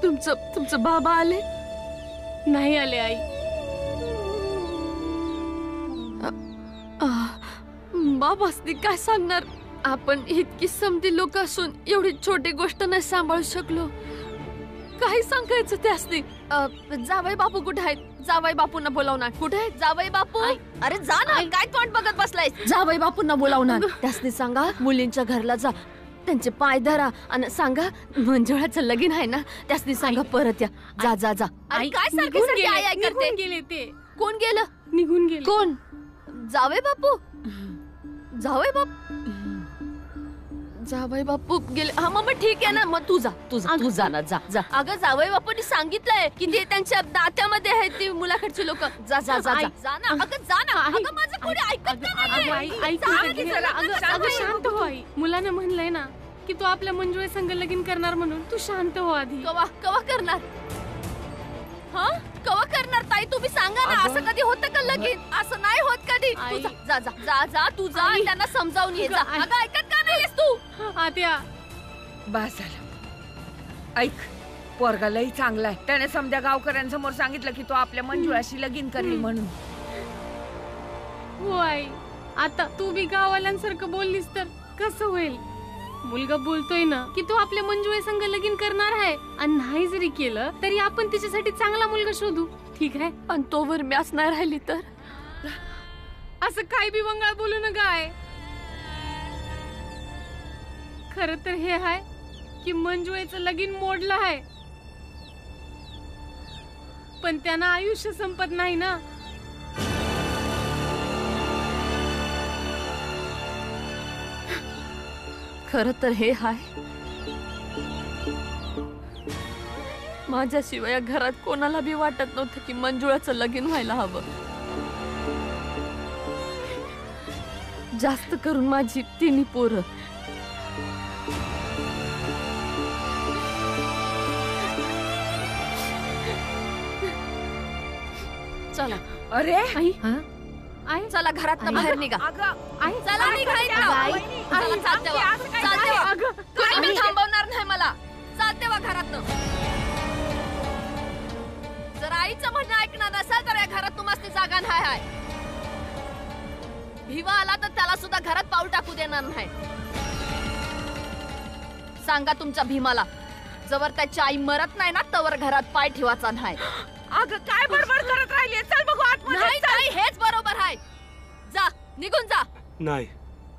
तुमचं बाबा आले? नाही आले आई. बाबासनी काय सांगणार? आपण इतकी समधी लोक असून एवढी छोटी गोष्ट नाही सांभाळू शकलो. काय सांगायचं त्यासनी? जावई बापू कुठे आहेत? जावई बापूंना बोलावणार. कुठे आहेत जावई बापू? अरे जा ना, काय तोंड बघत बसलाय? जावई बापूंना बोलावणार. त्यासनी सांगा मुलींच्या घरला जा, त्यांचे पाय धरा आणि सांगा मंजुळाचं लगीन आहे ना, त्यासनी सांगा परत या. जा जा जा. काय निघून गेले ते. कोण गेलं? निघून गेले. कोण? जावई बापू? जावई बापू जावई बापू गेले. हा मग ठीक आहे ना, मग तू जा ना, जा. अगं जावई बापूंनी सांगितलंय की ते त्यांच्या नात्यामध्ये आहेत ती मुलाकडची लोक. जा जा जा जा ना. अगं जा ना. अगं माझं कोणी ऐकत नाही. अगं शांत हो आई. मुलाने म्हणलंय ना की तू आपल्या मंजुळे संग लगीन करणार म्हणून. तू शांत हो आधी. कवा करणार? हा कवा करणार ताई? तुम्ही सांगा ना. असं कधी होतं का लगीन? असं नाही होत कधी. तू जा जा जा जा. तू जा त्यांना समजावून ये. जा. अगं ऐकत का नाहीस तू? आत्या बस झालं. ऐक, पोरगा लई चांगला आहे. त्याने समजा गावकऱ्यांसमोर सांगितलं की तो आपल्या मंजुळाशी लगीन करेल म्हणून. हो आई, आता तू बी गाववाल्यांसारखं बोललीस तर कसं होईल? मुलगा बोलतोय ना की तो आपल्या मंजुळे संग लगीन करणार आहे, आणि नाही जरी केलं तरी आपण तिच्यासाठी चांगला मुलगा शोधू. ठीक आहे? आणि तोवर मॅच नाही राहिली तर? असं काय बी वंगाळ बोलू नका आहे. खरं तर हे आहे की मंजुळेचं लगीन मोडलं आहे, पण त्यानं आयुष्य संपत नाही ना. खरं तर हे हाय, माझ्याशिवाय या घरात कोणाला बी वाटत नव्हतं की मंजुळाचं लगीन व्हायला हवं. जास्त करून माझी तिन्ही पोरं. चला. अरे आई, आई चला घरातनं बाहेर निघा. आई, चला तुम्ही थांबवणार नाही मला. चालते वा घरातनं. जर आईचं म्हणणं ऐकणार नसेल तर या घरात तुम्हाला जागा नाही आहे. भिवा आला तर त्याला सुद्धा घरात पाऊल टाकू देणार नाही. सांगा तुमच्या भीमाला, जवळ त्याची आई मरत नाही ना तवर घरात पाय ठेवायचा नाही. अगं काय बडबड करत राहिली? चल बघू आतमध्ये. नाही, हेच बरोबर आहे. जा, निघून जा. नाही,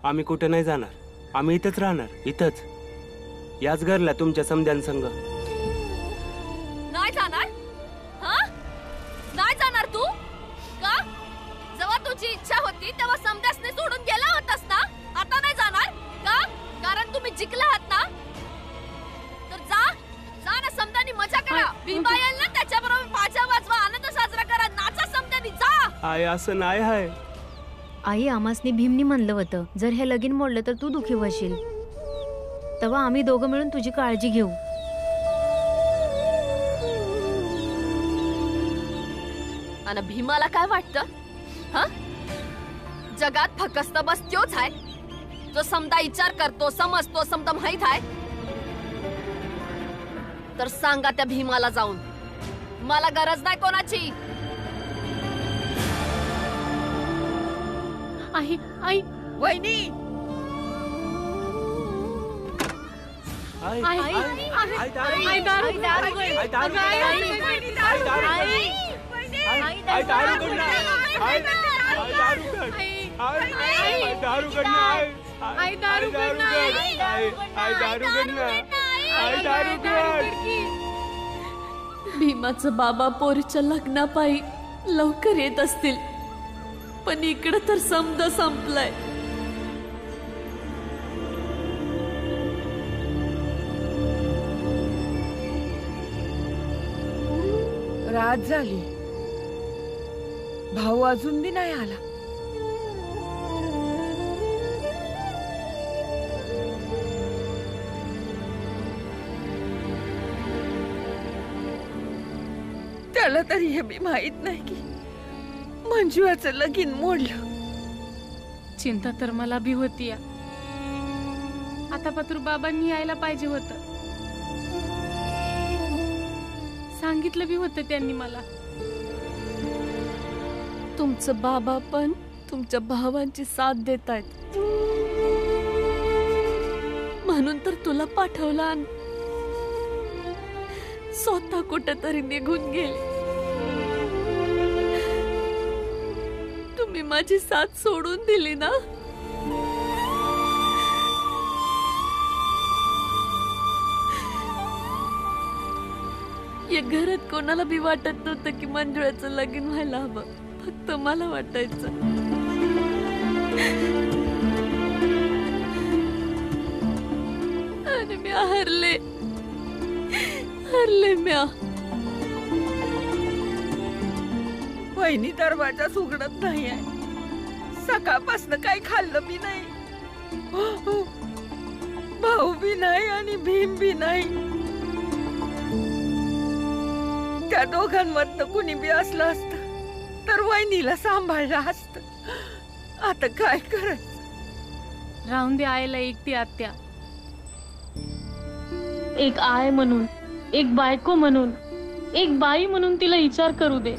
आम्ही कुठे नाही जाणार. आम्ही इथंच राहणार. इथंच याच घरला तुमच्या समध्यांसंग. नाही जाणार? हा, नाही जाणार तू का? जेव्हा तुझी इच्छा होती तेव्हा समध्यासने सोडून गेला होतास ना. आता नाही जाणार का? कारण तुम्ही जिंकला आहात ना. तर जा ना, समध्यानी मजा करा. भीमा येईल ना त्याच्याबरोबर पाचा वाजवा, आनंद साजरा करा, नाचा समध्यानी. जा. आई असं नाही आहे. आई, आमासनी भीमनी म्हणलं होतं जर हे लगीन मोडलं तर तू दुखी होशील, तेव्हा आम्ही दोघं मिळून तुझी काळजी घेऊ. आणि भीमाला काय वाटतं? हा, जगात फकस्त बस तोच आहे जो समदा विचार करतो, समजतो, समजा माहित आहे. तर सांगा त्या भीमाला जाऊन, मला गरज नाही कोणाची. आई, आई, वहिनी. आई आई, आई आई, दारू. आई, दारू. आई दारू. आई, आई दारू. आई, आई दारू. आई दारू कर ना. आई दारू कर. आई दारू कर ना. आई, दारू कर ना. आई दारू कर ना. आई दारू कर. भीमाचं बाबा पोरीच्या लग्नापायी लवकर येत असतील, पण इकडे तर समद संपलाय. रात झाली, भाऊ अजून बी नाही आला. त्याला तरी हे बी माहित नाही की मंजुळाचं लगीन मोडलं. चिंता तर मला बी होती. आता पत्र बाबांनी यायला पाहिजे होतं. सांगितलं बी होतं त्यांनी मला. तुमचं बाबा पण तुमच्या भावांची साथ देत आहेत, म्हणून तर तुला पाठवलं आणि स्वतः कुठेतरी निघून गेले. तुम्ही माझी साथ सोडून दिली ना. या घरात कोणाला बी वाटत नव्हतं की मंजुळाचं लगीन व्हायला हवं, फक्त मला वाटायचं. आणि मी हरले म्या. वहिनी दरवाजाच उघडत नाहीये. सकाळपासून काही खाल्लं बी नाही, भाऊ बी नाही आणि भीम बी नाही. त्या दोघांमधनं कुणी बी असलं असतं तर वहिनीला सांभाळलं असतं. आता काय करायचं? राहून दे आईला एकटी आत्या. एक आय म्हणून, एक बायको म्हणून, एक बाई म्हणून तिला विचार करू दे.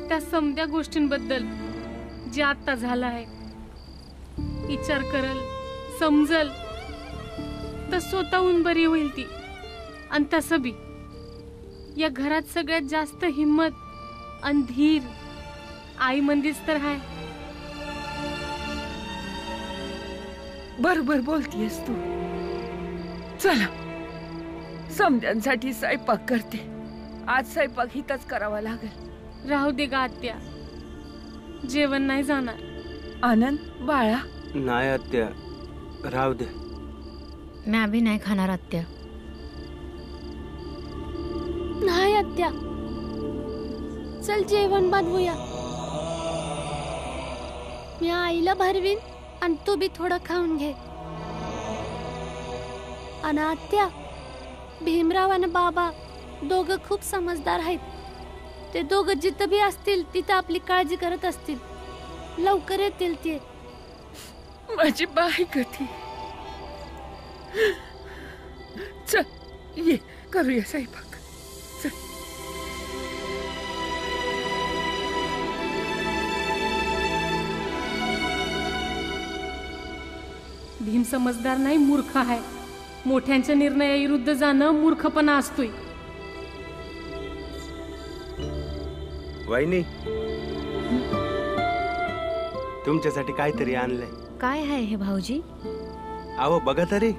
त्या समध्या गोष्टींबद्दल जे आता झालं आहे, विचार करल, समजल तर स्वतःहून बरी होईल ती. आणि तसं बी या घरात सगळ्यात जास्त हिम्मत आणि धीर आई मंदीच तर आहे. बरोबर बोलतीयस तू. चला समध्यांसाठी स्वयंपाक करते. आज स्वयंपाक हिथंच करावा लागेल. राहू दे गा आत्या, जेवण नाही जाणार. आनंद बाळा. नाही आत्या, राहू दे. म्या बी नाही खाणार आत्या. नाही आत्या, चल जेवण बनवूया. मी आईला भरवीन आणि तू बी थोडं खाऊन घे. आणि आत्या, भीमराव आणि बाबा दोघं खूप समजदार आहेत. ते दोघं जिथं बी असतील तिथं आपली काळजी करत असतील. लवकर येतील ते. माझी बाई कधी. चल ये करूया स्वयंपाक. भीम समजदार नाही, मूर्ख आहे. मोठ्यांच्या निर्णयाविरुद्ध जाणं मूर्खपणा असतोय. वहिनी, तुमच्यासाठी काहीतरी आणलंय. काय आहे हे भाऊजी? अहो बघा तरी.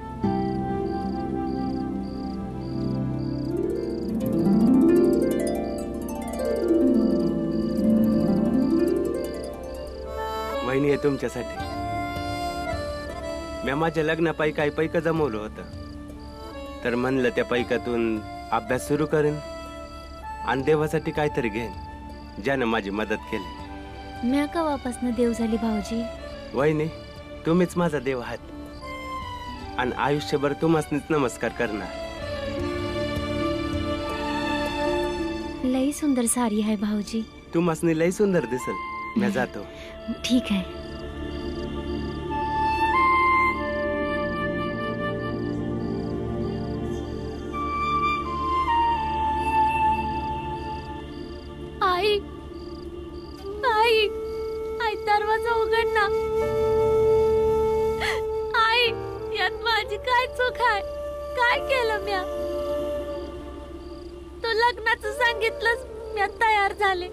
वहिनी, हे तुमच्यासाठी. मी माझ्या लग्नापायी काही पैक जमवलं होतं, तर म्हणलं त्या पैकातून अभ्यास सुरू करेन आणि देवासाठी काहीतरी घेईन, ज्यानं माझी मदत केली. म्या का वापसनं देव झाली भाऊजी? वहिनी, तुम्हीच माझा देव आहात आणि आयुष्यभर तुम्हासनीच नमस्कार करणार. लई सुंदर साडी आहे भाऊजी. तुम्हासनी लई सुंदर दिसल. मी जातो. ठीक आहे. आई, आई, आई दरवाजा उघड ना. आई, यात माझी काय चूक आहे? काय केलं म्या? तो लग्नाचं सांगितलंच, म्या तयार झाले.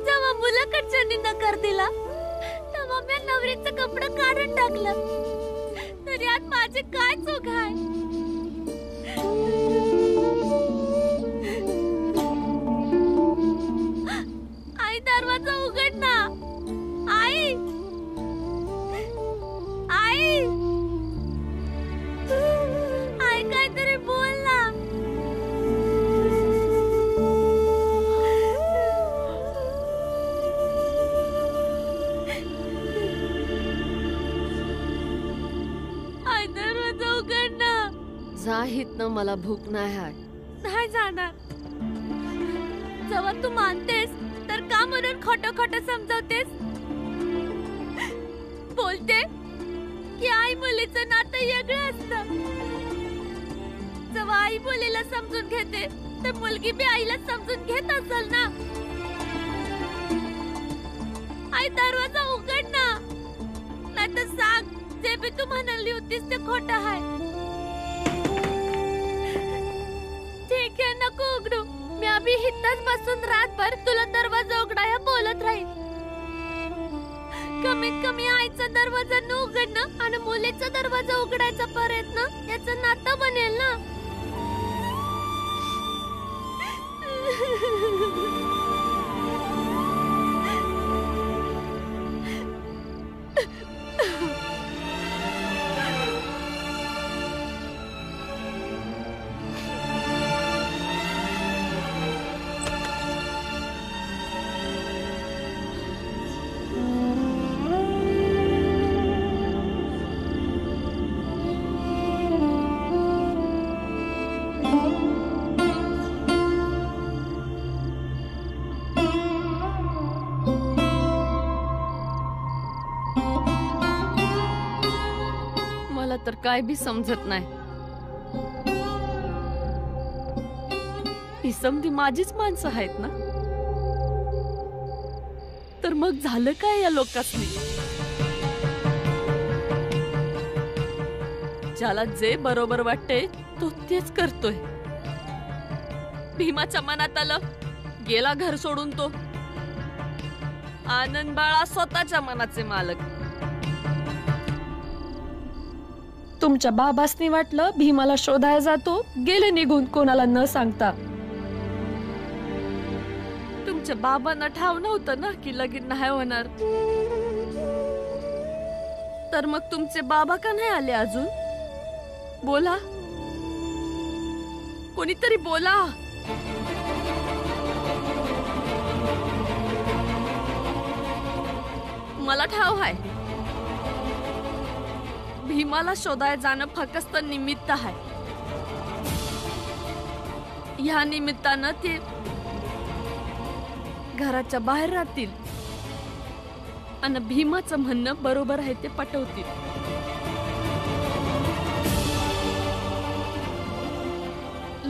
जेव्हा मुलाकडच्यांनी नकार दिला तेव्हा म्या नवरीचं कपडं काढून टाकलं. तर यात माझी काय चूक आहे? दरवाजा उघड ना. आई, आई, आई काहीतरी बोल ना. आई दरवाजा उघड ना. जाहीत ना, मला भूक नाही आहे. नाही जाणार. जेव्हा तू मानतेस तर का म्हणून खोटं खोटं समजावतेस? बोलते की आई मुलीचं नातं वेगळं असतं. जेव्हा आई मुलीला समजून घेते तर मुलगी बी आईला समजून घेत असेल ना. आई दरवाजा उघड ना, नाही तर सांग जे बी तू म्हणाली होतीस ते खोटं आहे. ठीक आहे, नको उघडू. मी अभि इथंच बसून रातभर तुला दरवाजा उघडाया बोलत राहील. कमीत कमी आईचा दरवाजा न उघडणं आणि मुलीचा दरवाजा उघडायचा प्रयत्न याचं नातं बनेल ना. मला तर काय बी समजत नाही. ही समधी माझीच माणसं आहेत ना, तर मग झालं काय या लोकांनी? ज्याला जे बरोबर वाटते तो तेच करतोय. भीमाच्या मनात आलं, गेला घर सोडून तो. आनंद बाळा स्वतःच्या मनाचे मालक. तुमच्या बाबासनी वाटलं भीमाला शोधायला जातो, गेले निघून कोणाला न सांगता. तुमच्या बाबांना ठाव नव्हतं ना की लगीन नाही होणार, तर मग तुमचे बाबा का नाही आले अजून? बोला, कोणीतरी बोला. मला ठाव आहे भीमाला शोधायला जाणं फक्त निमित्त आहे. ह्या निमित्तानं ते घराच्या बाहेर राहतील आणि भीमाचं म्हणणं बरोबर आहे ते पटवतील.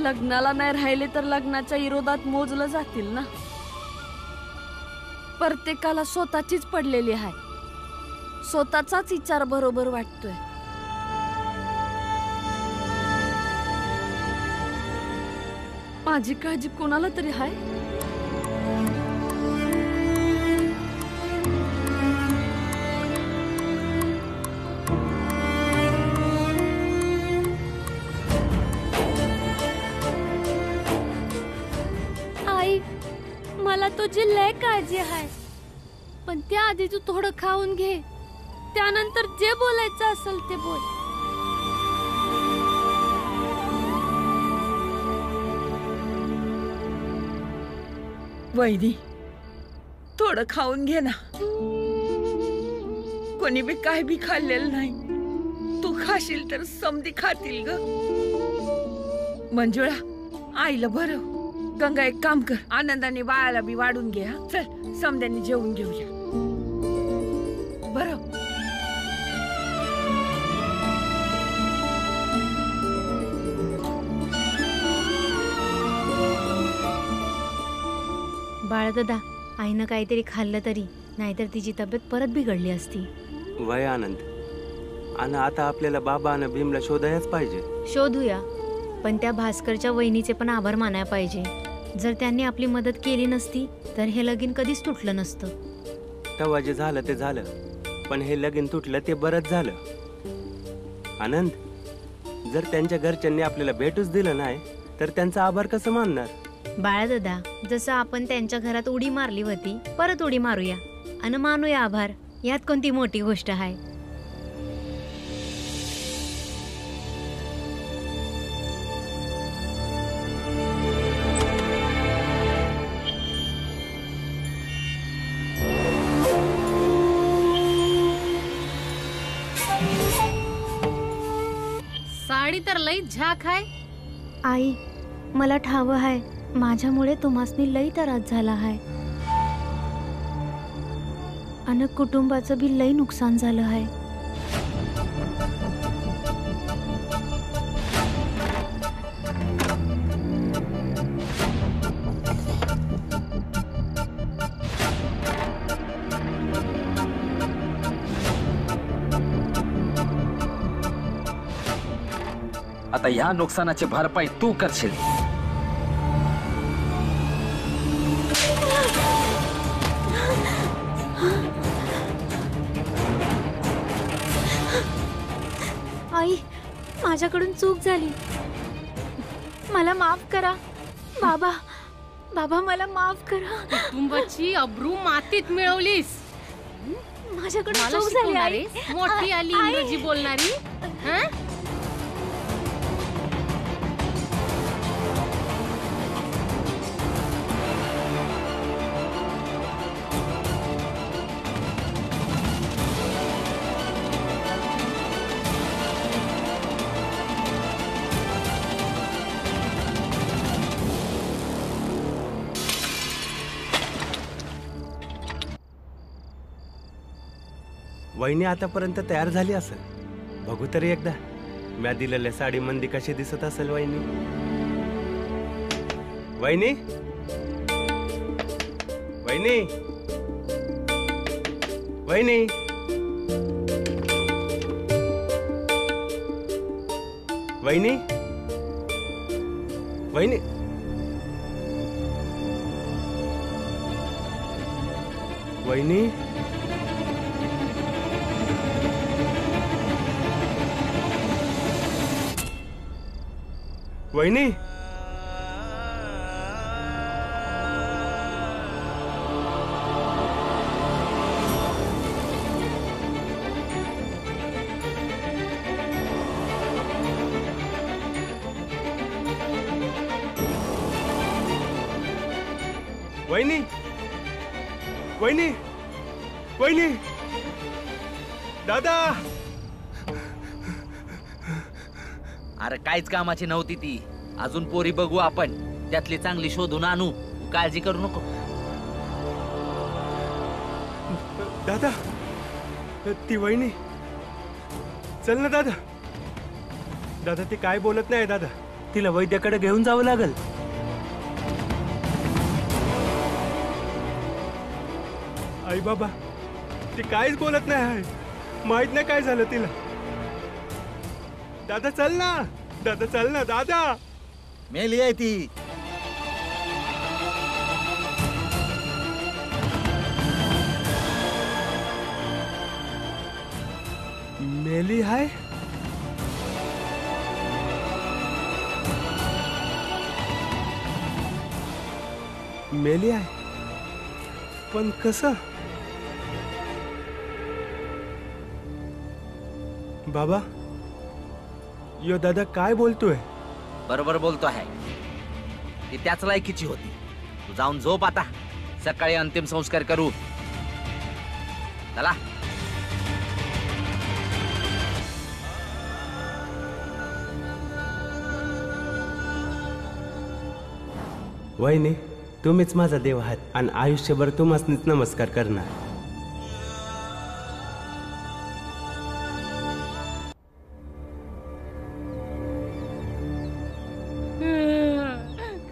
लग्नाला नाही राहिले तर लग्नाच्या विरोधात मोजलं जातील ना. प्रत्येकाला स्वतःचीच पडलेली आहे, स्वतःचाच विचार बरोबर वाटतोय. माझी काळजी कोणाला तरी आहे. आई, मला तुझी लय काळजी आहे, पण त्याआधी तू थोडं खाऊन घे, त्यानंतर जे बोलायचं असेल ते बोल. वैदी, थोडं खाऊन घे ना. कोणी बी काय बी खाल्लेलं नाही. तू खाशील तर समधी खातील ग. मंजुळा, आईला बरं. गंगा, एक काम कर, आनंदाने बाळाला बी वाढून घे. हा, चल समध्याने जेवून घेऊया. बरं. बाळदादा, आईनं काहीतरी खाल्लं तरी, नाहीतर तिची तब्येत परत बिघडली असती. वय आनंद, आणि आता आपल्याला बाबा आणि भीमला शोधायच पाहिजे. शोधूया, पण त्या भास्करच्या वहिनीचे पण आभार मानायला पाहिजे. जर त्यांनी आपली मदत केली नसती तर हे लगीन कधीच तुटलं नसतं. तेव्हा जे झालं ते झालं, पण हे लगीन तुटलं ते बरंच झालं. आनंद, जर त्यांच्या घरच्यांनी आपल्याला भेटूच दिलं नाही तर त्यांचा आभार कसं मानणार? बाळदादा, जसं आपण त्यांच्या घरात उडी मारली होती, परत उडी मारूया आणि मानूया आभार. यात कोणती मोठी गोष्ट आहे? साडी तर लई झाक आहे. आई, मला ठाव आहे, माझ्यामुळे तुम्हासनी लई त्रास झाला आहे आणि कुटुंबाचं बी लई नुकसान झालं आहे. आता या नुकसानाची भरपाई तू करशील. आई, माझ्याकडून चूक झाली. मला माफ करा. बाबा, बाबा मला माफ करा. कुटुंबाची अब्रू मातीत मिळवलीस. माझ्याकडून मला चूक झाली आई. शिकवणारी मोठी आली आई. इंग्रजी बोलणारी. हं? वहिनी आतापर्यंत तयार झाली असेल. बघू तरी एकदा म्या दिलेल्या साडी मंदी कशी दिसत असेल. वहिनी, वहिनी, वहिनी, वहिनी, वहिनी, वहिनी, वहिनी, वहिनी, वहिनी, वहिनी, वहिनी, दादा. अरे काहीच कामाची नव्हती ती. अजून पोरी बघू आपण, त्यातली चांगली शोधून आणू. काळजी करू नको. दादा, ती वहिनी. चल ना दादा. दादा ती काय बोलत नाही. दादा तिला वैद्याकडे घेऊन जावं लागल. आई बाबा, ती काहीच बोलत नाही आहे. माहित नाही काय झालं तिला. दादा चल ना. दादा चल ना. दादा मेली आहे ती. मेली आहे. मेली आहे पण कसं. बाबा, यो दादा काय बोलतोय. बरोबर बोलतो आहे. ती त्याच लायकीची होती. तू जाऊन झोप आता. सकाळी अंतिम संस्कार करू. चला. वहिनी, तुम्हीच माझा देव आहात आणि आयुष्यभर तुम्हासनीच नमस्कार करणार.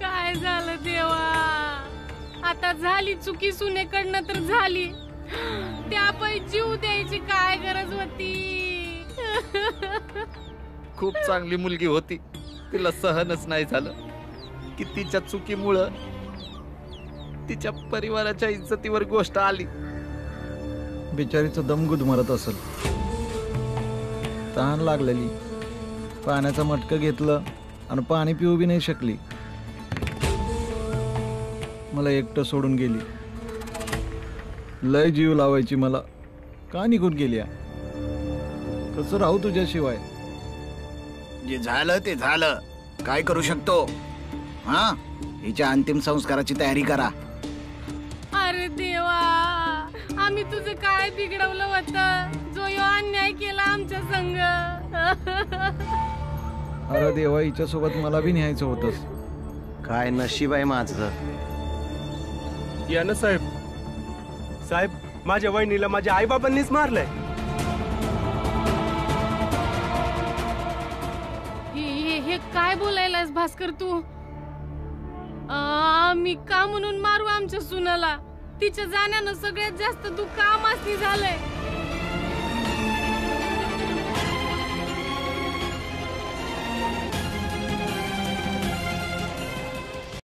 काय झालं देवा. आता झाली चुकी सुनेकडनं तर झाली. त्यापै जीव द्यायची काय गरज होती. खूप चांगली मुलगी होती. तिला सहनच नाही झालं की तिच्या चुकीमुळं तिच्या परिवाराच्या इज्जतीवर गोष्ट आली. बिचारीचं दम गुदमरत असेल. तहान लागलेली. पाण्याचं मटकं घेतलं आणि पाणी पिऊ बी नाही शकली. मला एकटं सोडून गेली. लय जीव लावायची मला. का निघून गेली. कसं राहू तुझ्याशिवाय. जे झालं ते झालं. काय करू शकतो. हा, हिच्या अंतिम संस्काराची तयारी करा. अरे देवा, आम्ही तुझं काय बिघडवलं होतं जो यो अन्याय केला आमच्या संग. अरे देवा, हिच्या सोबत मला बी न्यायचं होतंस. काय नशीब आहे माझं. या ना साहेब. साहेब, माझ्या वहिनीला माझ्या आईबाबांनीच मारलंय. हे काय बोलायलास भास्कर तू. आम्ही का म्हणून मारू आमच्या सुनाला. तिच्या जाण्यानं सगळ्यात जास्त दुःख आमासनी झालंय.